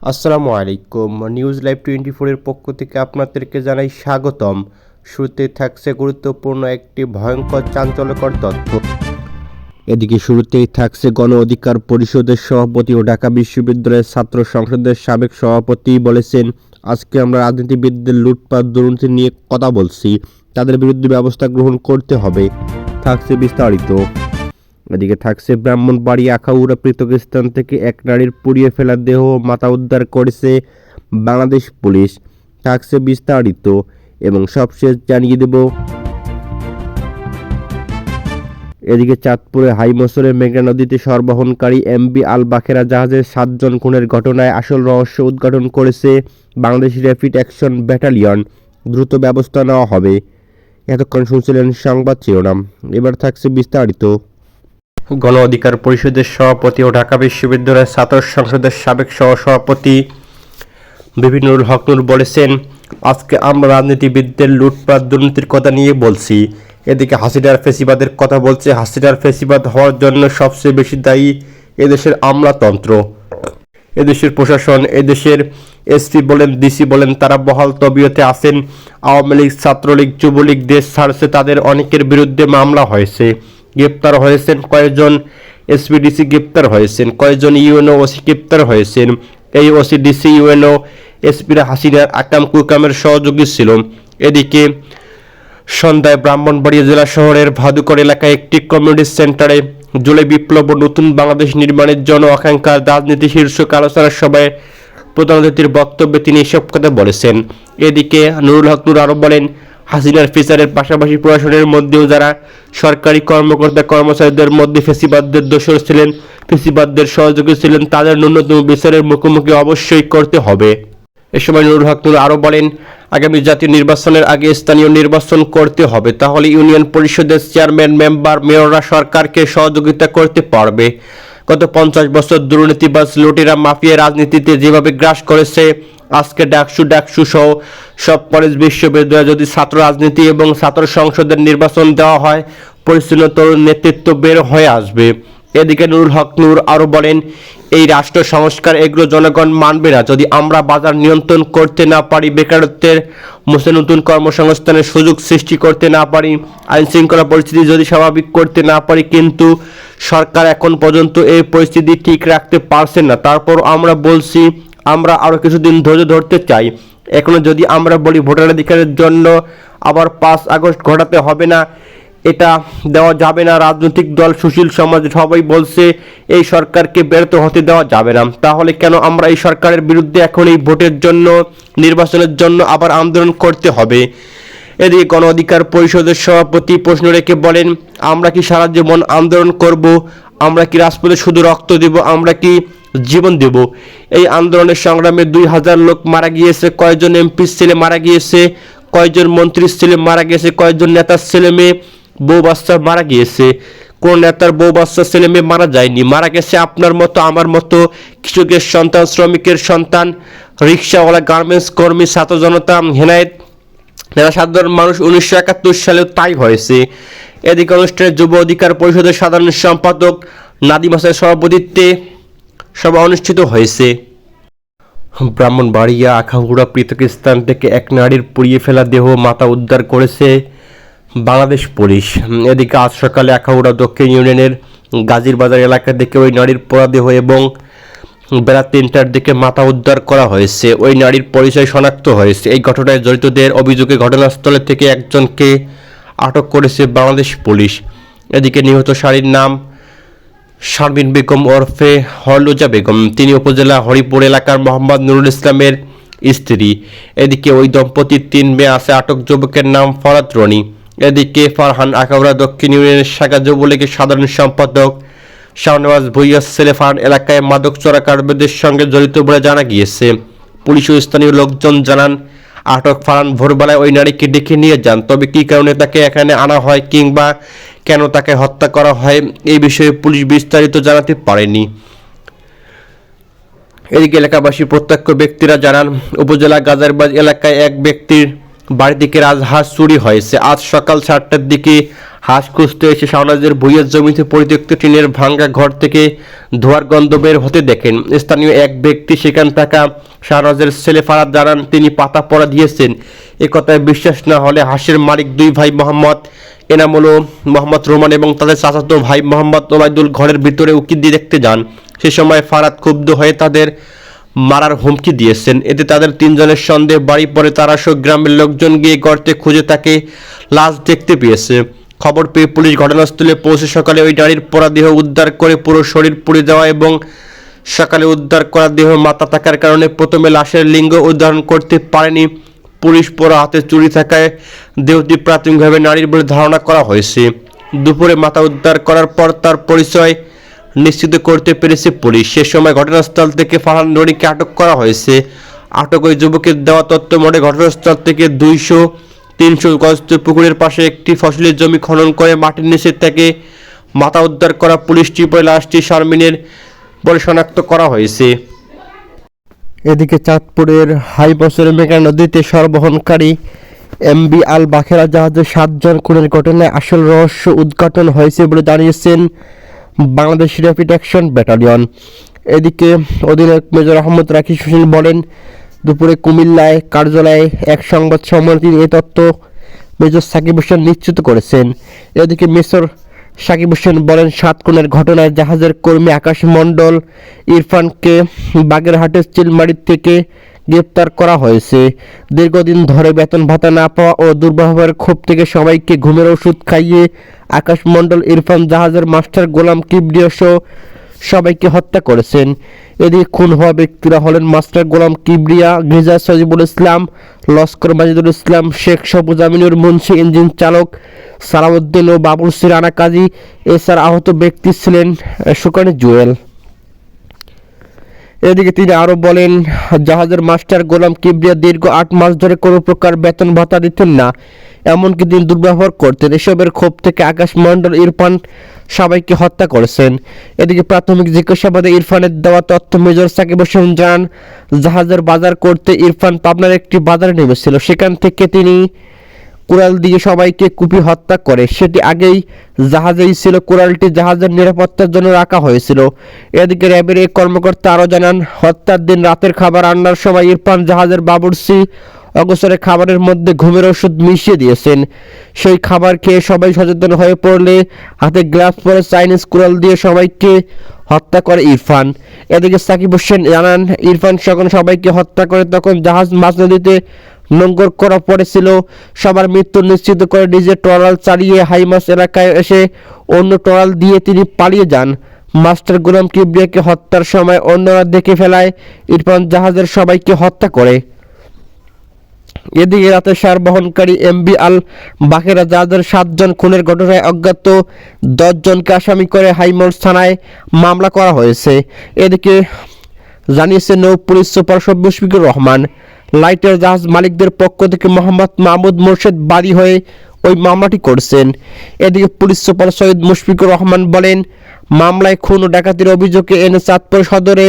আসসালামু আলাইকুম। News live 24 এর পক্ষ থেকে আপনাদেরকে জানাই স্বাগতম। শুরুতে থাকছে গুরুত্বপূর্ণ একটি ভয়ঙ্কর চাঞ্চল্যকর তথ্য। এদিকে শুরুতেই থাকছে গণ অধিকার পরিষদের সভাপতি ও ঢাকা বিশ্ববিদ্যালয়ের ছাত্র সংসদের সাবেক সভাপতি বলেছেন, আজকে আমরা রাজনীতিবিদদের লুটপাট দুর্নীতি নিয়ে কথা বলছি, তাদের বিরুদ্ধে ব্যবস্থা গ্রহণ করতে হবে। থাকছে বিস্তারিত। এদিকে থাকছে ব্রাহ্মণবাড়িয়া আখাউড়া পৃথক স্থান থেকে এক নারীর পুড়িয়ে ফেলা দেহ মাথা উদ্ধার করেছে বাংলাদেশ পুলিশ। থাকছে বিস্তারিত এবং সবশেষ জানিয়ে দেব। এদিকে চাঁদপুরে হাইমসরের মেঘনা নদীতে সরবহনকারী এমবি আল বাখেরা জাহাজের 7 জন খুনের ঘটনায় আসল রহস্য উদ্ঘাটন করেছে বাংলাদেশ র্যাপিড অ্যাকশন ব্যাটালিয়ন। দ্রুত ব্যবস্থা নেওয়া হবে। এতক্ষণ শুনছিলেন সংবাদ শিরোনাম, এবার থাকছে বিস্তারিত। গণ অধিকার পরিষদের সভাপতি ও ঢাকা বিশ্ববিদ্যালয়ের ছাত্র সংসদের সাবেক সহসভাপতি বিভিন্নুল হক নূর বলেছেন, আজকে আমরা রাজনীতিবিদদের লুটপাট দুর্নীতির কথা নিয়ে বলছি। এদিকে হাসিনার ফেসিবাদের কথা বলছে। হাসিনার ফেসিবাদ হওয়ার জন্য সবচেয়ে বেশি দায়ী এদেশের আমলাতন্ত্র, এদেশের প্রশাসন, এদেশের এসপি বলেন, ডিসি বলেন, তারা বহাল তবিয়তে আছেন। আওয়ামী লীগ, ছাত্রলীগ, যুবলীগ দেশ ছাড়ছে, তাদের অনেকের বিরুদ্ধে মামলা হয়েছে, গ্রেপ্তার হয়েছেন কয়েকজন। এসপিডিসি গ্রেপ্তার হয়েছেন কয়েকজন, ইউএনও ওসি গ্রেপ্তার হয়েছেন। এই ওসি, ডিসি, ইউএনও, এসপিরা হাসিনার আকাম কুকামের সহযোগী ছিল। এদিকে সন্ধ্যায় ব্রাহ্মণবাড়িয়া জেলা শহরের ভাদুকর এলাকায় একটি কমিউনিটি সেন্টারে জুলাই বিপ্লব ও নতুন বাংলাদেশ নির্মাণের জন আকাঙ্ক্ষার রাজনীতি শীর্ষক আলোচনা সভায় প্রধান অতিথির বক্তব্যে তিনি এসব কথা বলেছেন। এদিকে নুরুল হক নূর আরও বলেন, হাসিনার ফিচারের পাশাপাশি প্রশাসনের মধ্যেও যারা সরকারি কর্মকর্তা কর্মচারীদের মধ্যে ফেসিবাদদের দোষর ছিলেন, ফেসিবাদদের সহযোগী ছিলেন, তাদের ন্যূনতম বিচারের মুখোমুখি অবশ্যই করতে হবে। এ সময় নুরুল হক নূর আরও বলেন, আগামী জাতীয় নির্বাচনের আগে স্থানীয় নির্বাচন করতে হবে, তাহলে ইউনিয়ন পরিষদের চেয়ারম্যান, মেম্বার, মেয়ররা সরকারকে সহযোগিতা করতে পারবে। গত 50 বছর দুর্নীতিবাজ লুটেরা মাফিয়া রাজনীতিতে যেভাবে গ্রাস করেছে, আজকে ডাকসু সহ সব কলেজ বিশ্ববিদ্যালয়ে যদি ছাত্র রাজনীতি এবং ছাত্র সংসদের নির্বাচন দেওয়া হয়, পরিচ্ছন্ন তরুণ নেতৃত্ব বের হয়ে আসবে। এদিকে নুরুল হক নূর আরও বলেন, এই রাষ্ট্র সংস্কার এগুলো জনগণ মানবে না যদি আমরা বাজার নিয়ন্ত্রণ করতে না পারি, বেকারত্বের মুছে নতুন কর্মসংস্থানের সুযোগ সৃষ্টি করতে না পারি, আইন শৃঙ্খলা পরিস্থিতি যদি স্বাভাবিক করতে না পারি। কিন্তু সরকার এখন পর্যন্ত এই পরিস্থিতি ঠিক রাখতে পারছে না। তারপর আমরা বলছি, আমরা আরও কিছুদিন ধৈর্য ধরতে চাই। এখনো যদি আমরা বলি ভোটাধিকারের জন্য আবার 5 আগস্ট ঘটাতে হবে না, এটা দেওয়া যাবে না। রাজনৈতিক দল, সুশীল সমাজ সবাই বলছে এই সরকারকে ব্যর্থ হতে দেওয়া যাবে না। তাহলে কেন আমরা এই সরকারের বিরুদ্ধে এখন এই ভোটের জন্য, নির্বাচনের জন্য আবার আন্দোলন করতে হবে? এদিকে গণ অধিকার পরিষদের সভাপতি প্রশ্ন রেখে বলেন, আমরা কি সারা জীবন আন্দোলন করব? আমরা কি রাজপথে শুধু রক্ত দেব? আমরা কি জীবন দেব? এই আন্দোলনের সংগ্রামে 2000 লোক মারা গিয়েছে, কয়েকজন এমপির ছেলে মারা গিয়েছে, কয়েকজন মন্ত্রীর ছেলে মারা গিয়েছে, কয়েকজন নেতার ছেলে মেয়ে, বউ বাচ্চা মারা গিয়েছে। কোন নেতার বউ বাচ্চা ছেলে মেয়ে মারা যায়নি, মারা গেছে আপনার মতো, আমার মতো কৃষকের সন্তান, শ্রমিকের সন্তান, রিক্সাওয়ালা, গার্মেন্টস কর্মী, ছাত্র জনতা, হেনায়েত, যারা সাধারণ মানুষ। 1971 সালেও তাই হয়েছে। এদিকে অনুষ্ঠানে যুব অধিকার পরিষদের সাধারণ সম্পাদক নাদিম হাসানের সভাপতিত্বে সভা অনুষ্ঠিত হয়েছে। ব্রাহ্মণবাড়িয়া আখাউড়া পৃথক স্থান থেকে এক নারীর পুড়িয়ে ফেলা দেহ মাথা উদ্ধার করেছে বাংলাদেশ পুলিশ। এদিকে আজ সকালে আখাউড়া দক্ষিণ ইউনিয়নের গাজীর বাজার এলাকা থেকে ওই নারীর পোড়া দেহ এবং বেলা 3টার দিকে মাথা উদ্ধার করা হয়েছে। ওই নারীর পরিচয় শনাক্ত হয়েছে। এই ঘটনায় জড়িতদের অভিযোগে ঘটনাস্থলে থেকে একজনকে আটক করেছে বাংলাদেশ পুলিশ। এদিকে নিহত শাড়ির নাম শারমিন বেগম ওরফে হরলুজা বেগম। তিনি উপজেলা হরিপুর এলাকার মোহাম্মদ নুরুল ইসলামের স্ত্রী। এদিকে ওই দম্পতির 3 মেয়ে আছে। আটক যুবকের নাম ফরাদ রনি। এদিকে ফারহান আখাউড়া দক্ষিণ ইউনিয়নের শাখা যুবলীগের সাধারণ সম্পাদক শাহনওয়াজ ভুইয়ার ছেলে ফারহান এলাকায় মাদক চোরাকারবারিদের সঙ্গে জড়িত বলে জানা গিয়েছে। পুলিশ ও স্থানীয় লোকজন জানান, আটক ফারহান ভোরবেলায় ওই নারীকে ডেকে নিয়ে যান। তবে কী কারণে তাকে এখানে আনা হয় কিংবা কেন তাকে হত্যা করা হয়, এই বিষয়ে পুলিশ বিস্তারিত জানাতে পারেনি। এদিকে এলাকাবাসী প্রত্যক্ষ ব্যক্তিরা জানান, উপজেলা গাজারবাজ এলাকায় এক ব্যক্তির বাড়ি থেকে রাজহাঁস চুরি হয়েছে। আজ সকাল 7টার দিকে হাঁস খুঁজতে এসে শাহনাজের ভুঁইয়ের জমিতে পরিত্যক্ত টিনের ভাঙ্গা ঘর থেকে ধোঁয়ার গন্ধ বের হতে দেখেন। স্থানীয় এক ব্যক্তি সেখানে থাকা শাহনাজের ছেলে ফারাদ জানান, তিনি পাতা পড়া দিয়েছেন। এ কথায় বিশ্বাস না হলে হাঁসের মালিক দুই ভাই মোহাম্মদ এনামুল ও মোহাম্মদ রোমান এবং তাদের চাচাতো ভাই মোহাম্মদ ওবায়দুল ঘরের ভিতরে উকি দিয়ে দেখতে যান। সে সময় ফারাদ ক্ষুব্ধ হয়ে তাদের মারার হুমকি দিয়েছেন। এতে তাদের তিনজনের সন্দেহ বাড়ি পড়ে। তারা সহ গ্রামের লোকজন গিয়ে গর্তে খুঁজে তাকে লাশ দেখতে পেয়েছে। খবর পেয়ে পুলিশ ঘটনাস্থলে পৌঁছে সকালে ওই নারীর পোড়া দেহ উদ্ধার করে। পুরো শরীর পুড়ে যাওয়া এবং সকালে উদ্ধার করা দেহ মাথা থাকার কারণে প্রথমে লাশের লিঙ্গ উদ্ধারণ করতে পারেনি পুলিশ। পোড়া হাতে চুরি থাকায় দেহটি প্রাথমিকভাবে নারীর বলে ধারণা করা হয়েছে। দুপুরে মাথা উদ্ধার করার পর তার পরিচয় নিশ্চিত করতে পেরেছে পুলিশ। সে সময় ঘটনাস্থল থেকে ফারহান রনিকে আটক করা হয়েছে। আটক ওই যুবকের দেওয়া তথ্য মতে ঘটনাস্থল থেকে 200-300 গজ পুকুরের পাশে একটি ফসলের জমি খনন করে মাটির নিচে থেকে মাথা উদ্ধার করা পুলিশ টিপে লাশটি শারমিনের বলে শনাক্ত করা হয়েছে। এদিকে চাঁদপুরের হাই বছরের মেঘনা নদীতে সরবহনকারী এমবি আল বাখেরা জাহাজের 7 জন খুনের ঘটনায় আসল রহস্য উদ্ঘাটন হয়েছে বলে জানিয়েছেন বাংলাদেশ র্যাপিড অ্যাকশন ব্যাটালিয়ন। এদিকে অধিনায়ক মেজর আহমদ রাকিব হোসেন বলেন, দুপুরে কুমিল্লায় কার্যালয়ে এক সংবাদ সম্মেলনে তিনি এই তথ্য মেজর সাকিব হোসেন নিশ্চিত করেছেন। এদিকে মেজর সাকিব হোসেন বলেন, 7 খুনের ঘটনায় জাহাজের কর্মী আকাশ মণ্ডল ইরফানকে বাগেরহাটের চিলমারি থেকে গ্রেপ্তার করা হয়েছে। দীর্ঘদিন ধরে বেতন ভাতা না পাওয়া ও দুর্ব্যবহারের ক্ষোভ থেকে সবাইকে ঘুমের ওষুধ খাইয়ে আকাশ মণ্ডল ইরফান জাহাজের মাস্টার গোলাম কিবরিয়া সহ সবাইকে হত্যা করেছেন। এদিকে খুন হওয়া ব্যক্তিরা হলেন মাস্টার গোলাম কিবরিয়া, গির্জা সজিবুল ইসলাম, লস্কর মাজিদুল ইসলাম, শেখ সবুজ আমিনুর মুন্সি, ইঞ্জিন চালক সালাউদ্দিন ও বাবুল সি রানা কাজী। এছাড়া আহত ব্যক্তি ছিলেন সুকানি জুয়েল। এদিকে তিনি আরও বলেন, জাহাজের মাস্টার গোলাম কিবরিয়া দীর্ঘ 8 মাস ধরে কোনো প্রকার বেতন ভাতা দিতেন না, এমনকি তিনি দুর্ব্যবহার করতেন। এসবের ক্ষোভ থেকে আকাশ মণ্ডল ইরফান সবাইকে হত্যা করেছেন। এদিকে প্রাথমিক জিজ্ঞাসাবাদে ইরফানের দেওয়া তথ্য মেজর সাকিব হোসেন জানান, জাহাজের বাজার করতে ইরফান পাবনার একটি বাজারে নেমেছিল। সেখান থেকে তিনি কুড়াল দিয়ে সবাইকে কুপি হত্যা করে। সেটি আগেই জাহাজেই ছিল। কুড়ালটি জাহাজের নিরাপত্তার জন্য রাখা হয়েছিল। এদিকে র্যাবের এক কর্মকর্তা আরও জানান, হত্যার দিন রাতের খাবার রান্নার সময় ইরফান জাহাজের বাবুর্চি অগোচরে খাবারের মধ্যে ঘুমের ওষুধ মিশিয়ে দিয়েছেন। সেই খাবার খেয়ে সবাই সচেতন হয়ে পড়লে হাতে গ্লাভস পরে চাইনিজ কুড়াল দিয়ে সবাইকে হত্যা করে ইরফান। এদিকে সাকিব হোসেন জানান, ইরফান যখন সবাইকে হত্যা করে তখন জাহাজ মাঝ নদীতে নোঙ্গর করা পড়েছিল। সবার মৃত্যু নিশ্চিত করে নিজে ট্রলার চালিয়ে হাইমাস এলাকায় এসে অন্য ট্রলার দিয়ে তিনি পালিয়ে যান। মাস্টার গোলাম কিবরিয়াকে হত্যার সময় অন্যরা দেখে ফেলায় ইরফান জাহাজের সবাইকে হত্যা করে। এদিকে রাতে সার বহনকারী এমবি আল বাখেরা জাহাজের 7 জন খুনের ঘটনায় অজ্ঞাত 10 জনকে আসামি করে হাইমন্স থানায় মামলা করা হয়েছে। এদিকে জানিয়েছে নৌ police super Mushfiqur Rahman. Lighter জাহাজ মালিকদের পক্ষ থেকে মোহাম্মদ মাহমুদ মোর্শেদ বাদী হয়ে ওই মামলাটি করছেন। এদিকে পুলিশ সুপার সৈয়দ মুশফিকুর রহমান বলেন, মামলায় খুন ও ডাকাতির অভিযোগে এনে চাঁদপুর সদরে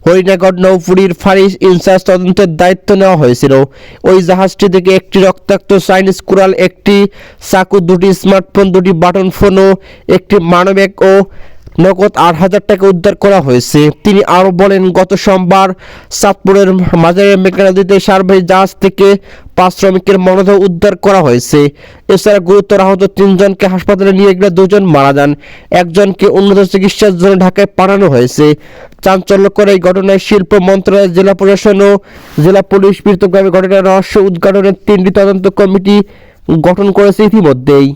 হরিণাগড় নৌপুরীর ফাঁড়ির ইনচার্জ তদন্তের দায়িত্ব নেওয়া হয়েছিল। ওই জাহাজটি থেকে একটি রক্তাক্ত চাইনিজ কুড়াল, একটি চাকু, 2টি স্মার্টফোন, 2টি বাটন ফোন ও একটি মানিব্যাগ ও নগদ 8,000 টাকা উদ্ধার করা হয়েছে। তিনি আরও বলেন, গত সোমবার চাঁদপুরের মাঝারের মেঘনা নদীতে সার্ভে জাহাজ থেকে 5 শ্রমিকের মরদেহ উদ্ধার করা হয়েছে। এছাড়া গুরুতর আহত 3 জনকে হাসপাতালে নিয়ে গেলে 2 জন মারা যান। একজনকে উন্নত চিকিৎসার জন্য ঢাকায় পাঠানো হয়েছে। চাঞ্চল্যকর এই ঘটনায় শিল্প মন্ত্রণালয়, জেলা প্রশাসন ও জেলা পুলিশ পৃথকভাবে ঘটনার রহস্য উদ্ঘাটনের 3টি তদন্ত কমিটি গঠন করেছে ইতিমধ্যেই।